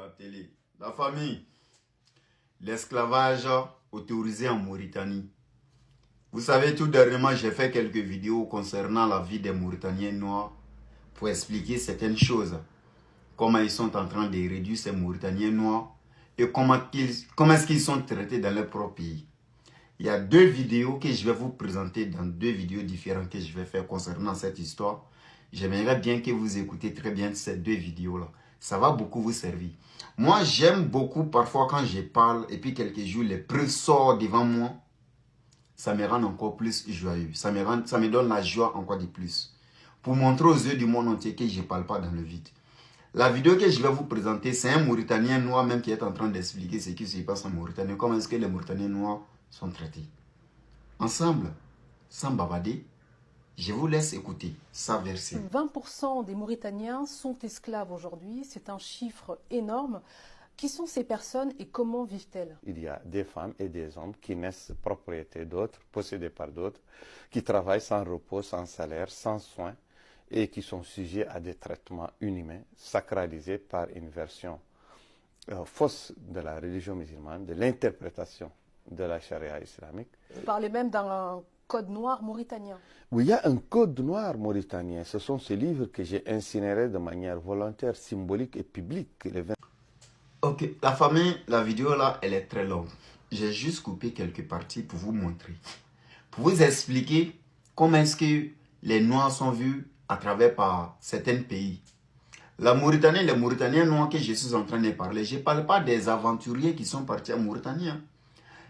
la télé. La famille, l'esclavage autorisé en Mauritanie. Vous savez, tout dernièrement, j'ai fait quelques vidéos concernant la vie des Mauritaniens noirs pour expliquer certaines choses. Comment ils sont en train de réduire ces Mauritaniens noirs et comment est-ce qu'ils sont traités dans leur propre pays. Il y a deux vidéos que je vais vous présenter dans deux vidéos différentes que je vais faire concernant cette histoire. J'aimerais bien que vous écoutez très bien ces deux vidéos-là. Ça va beaucoup vous servir. Moi, j'aime beaucoup parfois quand je parle et puis quelques jours, les preuves sortent devant moi. Ça me rend encore plus joyeux. Ça me donne la joie encore de plus. Pour montrer aux yeux du monde entier que je ne parle pas dans le vide. La vidéo que je vais vous présenter, c'est un Mauritanien noir même qui est en train d'expliquer ce qui se passe en Mauritanie. Comment est-ce que les Mauritaniens noirs sont traités. Ensemble, sans bavarder, je vous laisse écouter sa version. 20% des Mauritaniens sont esclaves aujourd'hui. C'est un chiffre énorme. Qui sont ces personnes et comment vivent-elles? Il y a des femmes et des hommes qui naissent propriété d'autres, possédés par d'autres, qui travaillent sans repos, sans salaire, sans soins et qui sont sujets à des traitements inhumains, sacralisés par une version fausse de la religion musulmane, de l'interprétation de la charia islamique. Vous parlez même d'un code noir mauritanien. Oui, il y a un code noir mauritanien. Ce sont ces livres que j'ai incinérés de manière volontaire, symbolique et publique. Ok, la famille, la vidéo là, elle est très longue. J'ai juste coupé quelques parties pour vous montrer. Pour vous expliquer comment est-ce que les Noirs sont vus à travers par certains pays. La Mauritanie, les Mauritaniens noirs que je suis en train de parler, je ne parle pas des aventuriers qui sont partis en Mauritanie.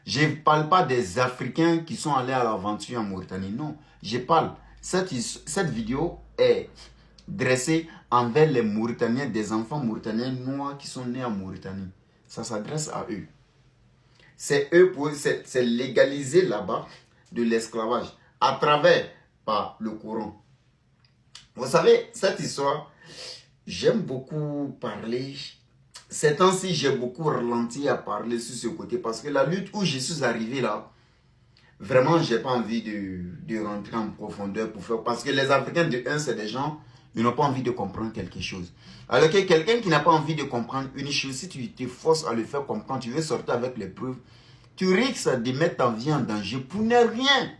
Je ne parle pas des Africains qui sont allés à l'aventure en Mauritanie. Non, je parle. Cette vidéo est dressée envers les Mauritaniens, des enfants mauritaniens noirs qui sont nés en Mauritanie. Ça s'adresse à eux. C'est eux, c'est légaliser là-bas de l'esclavage à travers par le Coran. Vous savez, cette histoire, j'aime beaucoup parler. Ces temps-ci, j'ai beaucoup ralenti à parler sur ce côté parce que la lutte où je suis arrivé là, vraiment, je n'ai pas envie de rentrer en profondeur pour faire. Parce que les Africains, de un, c'est des gens, ils n'ont pas envie de comprendre quelque chose. Alors que quelqu'un qui n'a pas envie de comprendre une chose, si tu te forces à le faire comprendre, tu veux sortir avec les preuves, tu risques de mettre ta vie en danger pour ne rien.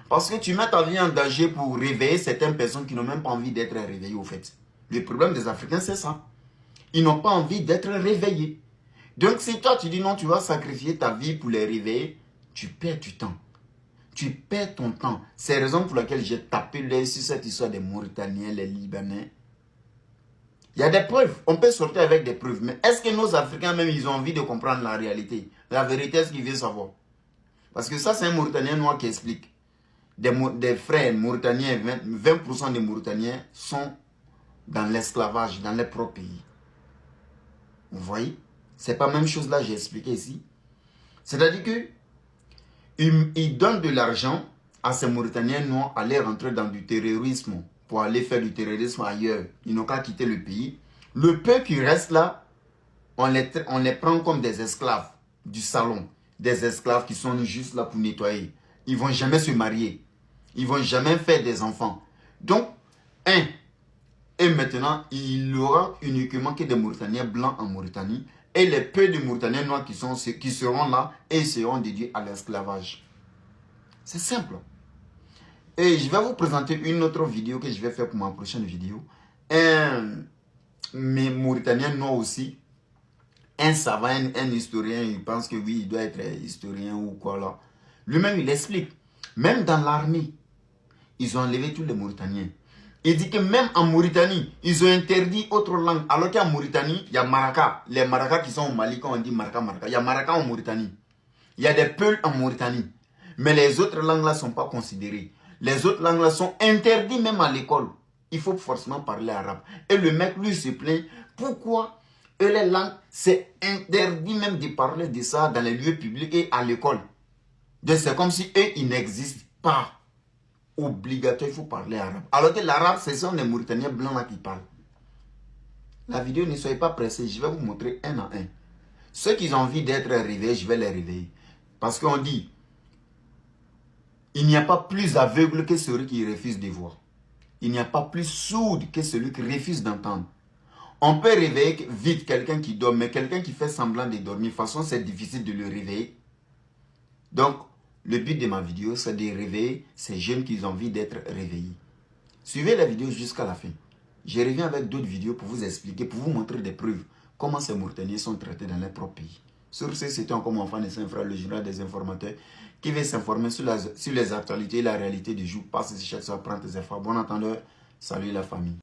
Parce que tu mets ta vie en danger pour réveiller certaines personnes qui n'ont même pas envie d'être réveillées au fait. Le problème des Africains, c'est ça. Ils n'ont pas envie d'être réveillés. Donc si toi tu dis non, tu vas sacrifier ta vie pour les réveiller, tu perds du temps. Tu perds ton temps. C'est la raison pour laquelle j'ai tapé l'œil sur cette histoire des Mauritaniens, les Libanais. Il y a des preuves. On peut sortir avec des preuves. Mais est-ce que nos Africains même, ils ont envie de comprendre la réalité? La vérité, est-ce qu'ils veulent savoir? Parce que ça, c'est un Mauritanien noir qui explique. Des frères Mauritaniens, 20% des Mauritaniens sont dans l'esclavage, dans leur propre pays. Vous voyez? C'est pas la même chose là, j'ai expliqué ici. C'est-à-dire que ils donnent de l'argent à ces Mauritaniens noirs à aller rentrer dans du terrorisme pour aller faire du terrorisme ailleurs. Ils n'ont qu'à quitter le pays. Le peu qui reste là, on les prend comme des esclaves du salon. Des esclaves qui sont juste là pour nettoyer. Ils ne vont jamais se marier. Ils ne vont jamais faire des enfants. Donc, et maintenant, il n'y aura uniquement que des Mauritaniens blancs en Mauritanie. Et les peu de Mauritaniens noirs qui seront là et seront dédiés à l'esclavage. C'est simple. Et je vais vous présenter une autre vidéo que je vais faire pour ma prochaine vidéo. Mais Mauritanien noir aussi. Un savant, un historien, il pense que oui, il doit être historien ou quoi là. Lui-même, il explique. Même dans l'armée, ils ont enlevé tous les Mauritaniens. Il dit que même en Mauritanie, ils ont interdit autre langue. Alors qu'en Mauritanie, il y a Maraka. Les Maraka qui sont au Mali, quand on dit Maraka, Maraka. Il y a Maraka en Mauritanie. Il y a des Peuls en Mauritanie. Mais les autres langues là ne sont pas considérées. Les autres langues là sont interdites même à l'école. Il faut forcément parler arabe. Et le mec, lui, se plaint. Pourquoi les langues, c'est interdit même de parler de ça dans les lieux publics et à l'école. Donc c'est comme si eux, ils n'existent pas. Obligatoire, il faut parler arabe. Alors que l'arabe, ce sont les Mauritaniens blancs là qui parlent. La vidéo, ne soyez pas pressés, je vais vous montrer un à un. Ceux qui ont envie d'être réveillés, je vais les réveiller. Parce qu'on dit, il n'y a pas plus aveugle que celui qui refuse de voir. Il n'y a pas plus sourd que celui qui refuse d'entendre. On peut réveiller vite quelqu'un qui dort, mais quelqu'un qui fait semblant de dormir, de toute façon, c'est difficile de le réveiller. Donc, le but de ma vidéo, c'est de réveiller ces jeunes qui ont envie d'être réveillés. Suivez la vidéo jusqu'à la fin. Je reviens avec d'autres vidéos pour vous expliquer, pour vous montrer des preuves, comment ces Mauritaniens sont traités dans leur propre pays. Sur ce, c'était encore mon fan de Saint-Frère, le journal des informateurs, qui veut s'informer sur les actualités et la réalité du jour. Passe ici chaque soir, prends tes efforts. Bon entendeur, salut la famille.